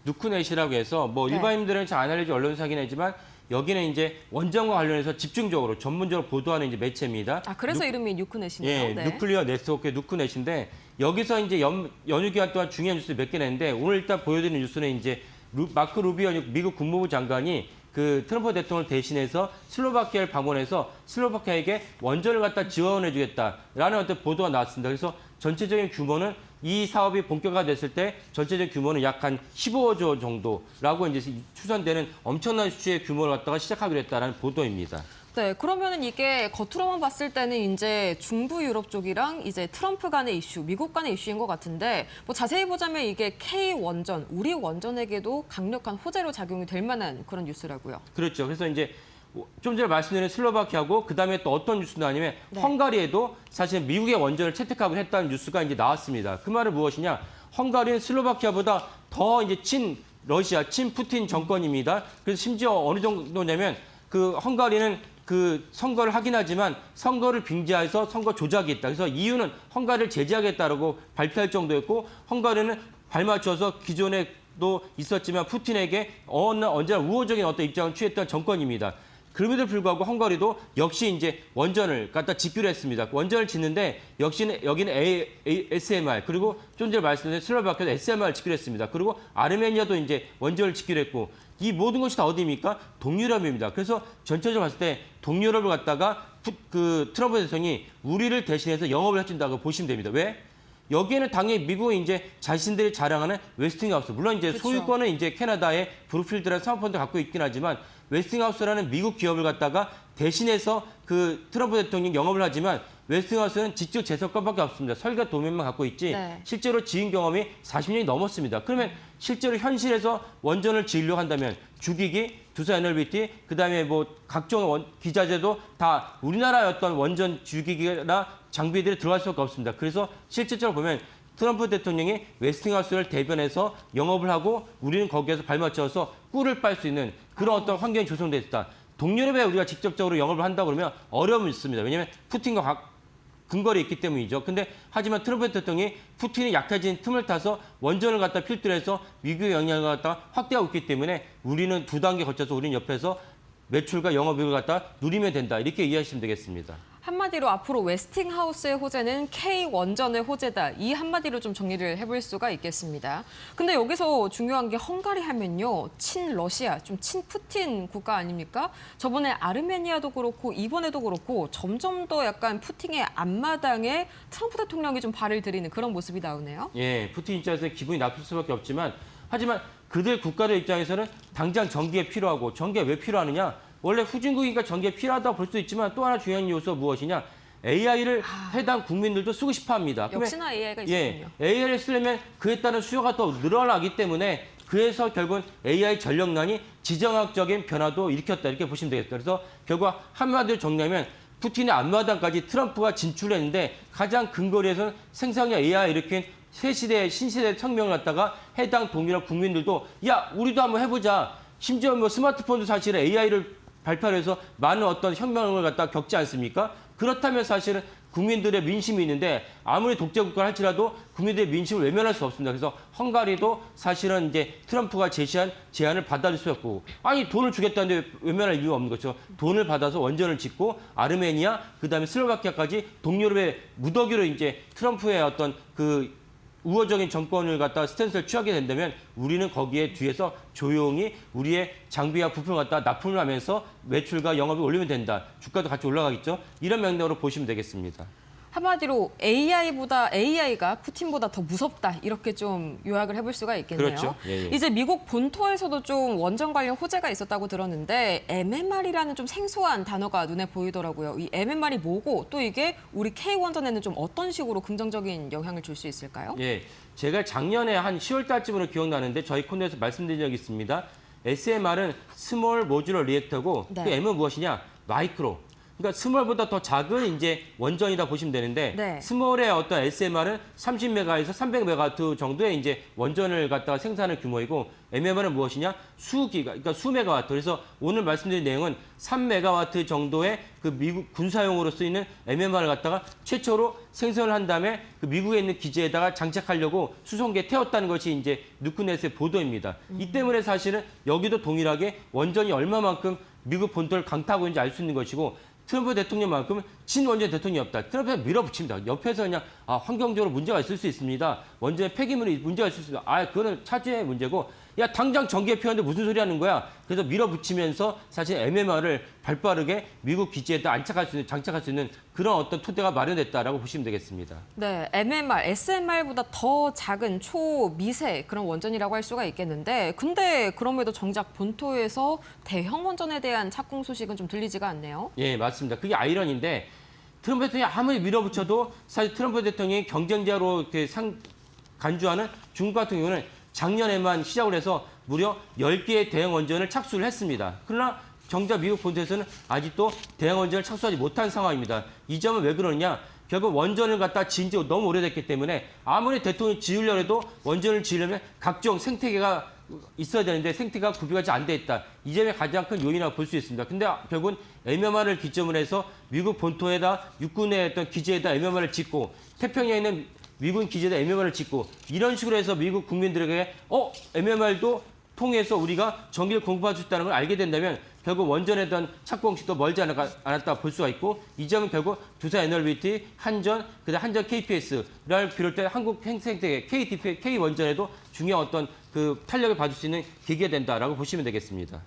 누크넷이라고 해서 뭐 네. 일반인들은 잘 안 알려진 언론사긴 하지만 여기는 이제 원전과 관련해서 집중적으로 전문적으로 보도하는 이제 매체입니다. 아, 그래서 이름이 뉴크넷이네요. 예, 네. 뉴클리어 네트워크 누크넷인데 여기서 이제 연휴 기간 동안 중요한 뉴스 몇 개 냈는데 오늘 일단 보여드리는 뉴스는 이제 마크 루비오 미국 국무부 장관이 그 트럼프 대통령을 대신해서 슬로바키아를 방문해서 슬로바키아에게 원전을 갖다 지원해주겠다라는 어떤 보도가 나왔습니다. 그래서 전체적인 규모는 이 사업이 본격화됐을 때 전체적 규모는 약 한 15조 정도라고 이제 추산되는 엄청난 수치의 규모를 갖다가 시작하기로 했다라는 보도입니다. 네, 그러면은 이게 겉으로만 봤을 때는 이제 중부 유럽 쪽이랑 이제 트럼프 간의 이슈, 미국 간의 이슈인 것 같은데 뭐 자세히 보자면 이게 K 원전, 우리 원전에게도 강력한 호재로 작용이 될 만한 그런 뉴스라고요. 그렇죠. 그래서 이제 좀 전에 말씀드린 슬로바키아고 그다음에 또 어떤 뉴스가 아니면 네. 헝가리에도 사실 미국의 원전을 채택하고 했다는 뉴스가 이제 나왔습니다. 그 말은 무엇이냐? 헝가리는 슬로바키아보다 더 이제 친 러시아, 친 푸틴 정권입니다. 그래서 심지어 어느 정도냐면 그 헝가리는 그 선거를 하긴 하지만 선거를 빙자해서 선거 조작이 있다. 그래서 EU는 헝가리를 제재하겠다라고 발표할 정도였고 헝가리는 발맞춰서 기존에도 있었지만 푸틴에게 언제나 우호적인 어떤 입장을 취했던 정권입니다. 그럼에도 불구하고 헝가리도 역시 이제 원전을 갖다 짓기로 했습니다. 원전을 짓는데 역시는 여기는 SMR 그리고 좀 전에 말씀드린 슬로바키아도 SMR을 짓기로 했습니다. 그리고 아르메니아도 이제 원전을 짓기로 했고 이 모든 것이 다 어디입니까? 동유럽입니다. 그래서 전체적으로 봤을 때 동유럽을 갖다가 그 트럼프 대통령이 우리를 대신해서 영업을 해준다고 보시면 됩니다. 왜? 여기에는 당연히 미국은 이제 자신들이 자랑하는 웨스팅하우스, 물론 이제 그쵸. 소유권은 이제 캐나다의 브룩필드라는 사모펀드 갖고 있긴 하지만 웨스팅하우스라는 미국 기업을 갖다가 대신해서 그 트럼프 대통령이 영업을 하지만 웨스팅하우스는 직접 제설권밖에 없습니다. 설계 도면만 갖고 있지 네. 실제로 지은 경험이 40년이 넘었습니다. 그러면 실제로 현실에서 원전을 지으려고 한다면 주기기, 두산 NLBT, 그다음에 뭐 각종 기자재도 다 우리나라의 어떤 원전 주기기나 장비들이 들어갈 수밖에 없습니다. 그래서 실질적으로 보면 트럼프 대통령이 웨스팅하우스를 대변해서 영업을 하고 우리는 거기에서 발맞춰서 꿀을 빨 수 있는 그런 어떤 환경이 조성돼 있다. 동유럽에 우리가 직접적으로 영업을 한다고 그러면 어려움이 있습니다. 왜냐하면 푸틴과 근거리 있기 때문이죠. 근데 하지만 트럼프 대통령이 푸틴이 약해진 틈을 타서 원전을 갖다 필두로 해서 미국의 영향을 갖다 확대하고 있기 때문에 우리는 두 단계 거쳐서 우리는 옆에서 매출과 영업이익을 갖다 누리면 된다. 이렇게 이해하시면 되겠습니다. 한마디로 앞으로 웨스팅하우스의 호재는 K 원전의 호재다. 이 한마디로 좀 정리를 해볼 수가 있겠습니다. 근데 여기서 중요한 게 헝가리 하면요. 친러시아, 좀 친푸틴 국가 아닙니까? 저번에 아르메니아도 그렇고 이번에도 그렇고 점점 더 약간 푸틴의 앞마당에 트럼프 대통령이 좀 발을 들이는 그런 모습이 나오네요. 예, 푸틴 입장에서는 기분이 나쁠 수밖에 없지만 하지만 그들 국가들 입장에서는 당장 전기가 필요하고 전기가 왜 필요하느냐? 원래 후진국이니까 전기가 필요하다고 볼 수 있지만 또 하나 중요한 요소가 무엇이냐? AI를 해당 국민들도 쓰고 싶어 합니다. 역시나 AI가 있었군요. 예, AI를 쓰려면 그에 따른 수요가 또 늘어나기 때문에 그래서 결국은 AI 전력난이 지정학적인 변화도 일으켰다 이렇게 보시면 되겠다. 그래서 결국 한마디로 정리하면 푸틴의 앞마당까지 트럼프가 진출했는데 가장 근거리에서는 생성형 AI 일으킨 새 시대의 신시대 혁명을 갖다가 해당 동유럽 국민들도 야 우리도 한번 해보자. 심지어 뭐 스마트폰도 사실은 AI를 발표해서 많은 어떤 혁명을 갖다 겪지 않습니까? 그렇다면 사실은 국민들의 민심이 있는데 아무리 독재국가를 할지라도 국민들의 민심을 외면할 수 없습니다. 그래서 헝가리도 사실은 이제 트럼프가 제시한 제안을 받아들일 수 없고 아니 돈을 주겠다는데 외면할 이유가 없는 거죠. 돈을 받아서 원전을 짓고 아르메니아 그다음에 슬로바키아까지 동유럽의 무더기로 이제 트럼프의 어떤 그 우호적인 정권을 갖다 스탠스를 취하게 된다면 우리는 거기에 뒤에서 조용히 우리의 장비와 부품을 갖다 납품을 하면서 매출과 영업이 올리면 된다. 주가도 같이 올라가겠죠. 이런 맥락으로 보시면 되겠습니다. 한마디로 AI가 푸틴보다 더 무섭다 이렇게 좀 요약을 해볼 수가 있겠네요. 그렇죠. 예, 예. 이제 미국 본토에서도 좀 원전 관련 호재가 있었다고 들었는데 MMR이라는 좀 생소한 단어가 눈에 보이더라고요. 이 MMR이 뭐고 또 이게 우리 K 원전에는 좀 어떤 식으로 긍정적인 영향을 줄 수 있을까요? 예, 제가 작년에 한 10월 달쯤으로 기억나는데 저희 코너에서 말씀드린 적이 있습니다. SMR은 스몰 모듈러 리액터고 네. 그 M은 무엇이냐? 마이크로. 그러니까 스몰보다 더 작은 이제 원전이다 보시면 되는데 네. 스몰의 어떤 SMR은 30메가에서 300메가와트 정도의 이제 원전을 갖다가 생산하는 규모이고 MMR은 무엇이냐? 수기가 그러니까 수메가와트. 그래서 오늘 말씀드린 내용은 3메가와트 정도의 그 미국 군사용으로 쓰이는 MMR을 갖다가 최초로 생산을 한 다음에 그 미국에 있는 기지에다가 장착하려고 수송기에 태웠다는 것이 이제 누크넷의 보도입니다. 이 때문에 사실은 여기도 동일하게 원전이 얼마만큼 미국 본토를 강타하고 있는지 알 수 있는 것이고 트럼프 대통령만큼은 친원전 대통령이 없다. 트럼프가 밀어붙입니다. 옆에서 그냥 환경적으로 문제가 있을 수 있습니다. 원전의 폐기물이 문제가 있을 수 있습니다. 그거는 차주의 문제고 야 당장 전기에 피웠는데 무슨 소리 하는 거야. 그래서 밀어붙이면서 사실 MMR을 발빠르게 미국 기지에다 장착할 수 있는 그런 어떤 토대가 마련됐다라고 보시면 되겠습니다. 네, MMR, SMR보다 더 작은 초미세 그런 원전이라고 할 수가 있겠는데 근데 그럼에도 정작 본토에서 대형 원전에 대한 착공 소식은 좀 들리지가 않네요. 예, 맞습니다. 그게 아이러니인데 트럼프 대통령이 아무리 밀어붙여도 사실 트럼프 대통령이 경쟁자로 이렇게 간주하는 중국 같은 경우는 작년에만 시작을 해서 무려 10개의 대형 원전을 착수를 했습니다. 그러나 정작 미국 본토에서는 아직도 대형 원전을 착수하지 못한 상황입니다. 이 점은 왜 그러냐? 결국 원전을 갖다 지은 지 너무 오래됐기 때문에 아무리 대통령이 지으려 해도 원전을 지으려면 각종 생태계가 있어야 되는데 생태계가 구비가 잘 안 돼 있다. 이 점이 가장 큰 요인이라고 볼 수 있습니다. 근데 결국은 MMR을 기점으로 해서 미국 본토에다 육군의 어떤 기지에다 MMR을 짓고 태평양에 있는 미군 기지에다 MMR을 짓고 이런 식으로 해서 미국 국민들에게 MMR도 통해서 우리가 전기를 공급할 수 있다는 걸 알게 된다면 결국 원전에 대한 착공식도 멀지 않았다 볼 수가 있고 이 점은 결국 두산 에너비티, 한전, 그다음 한전 KPS를 비롯해 한국 생태계 K 원전에도 중요한 어떤 그 탄력을 받을 수 있는 계기가 된다라고 보시면 되겠습니다.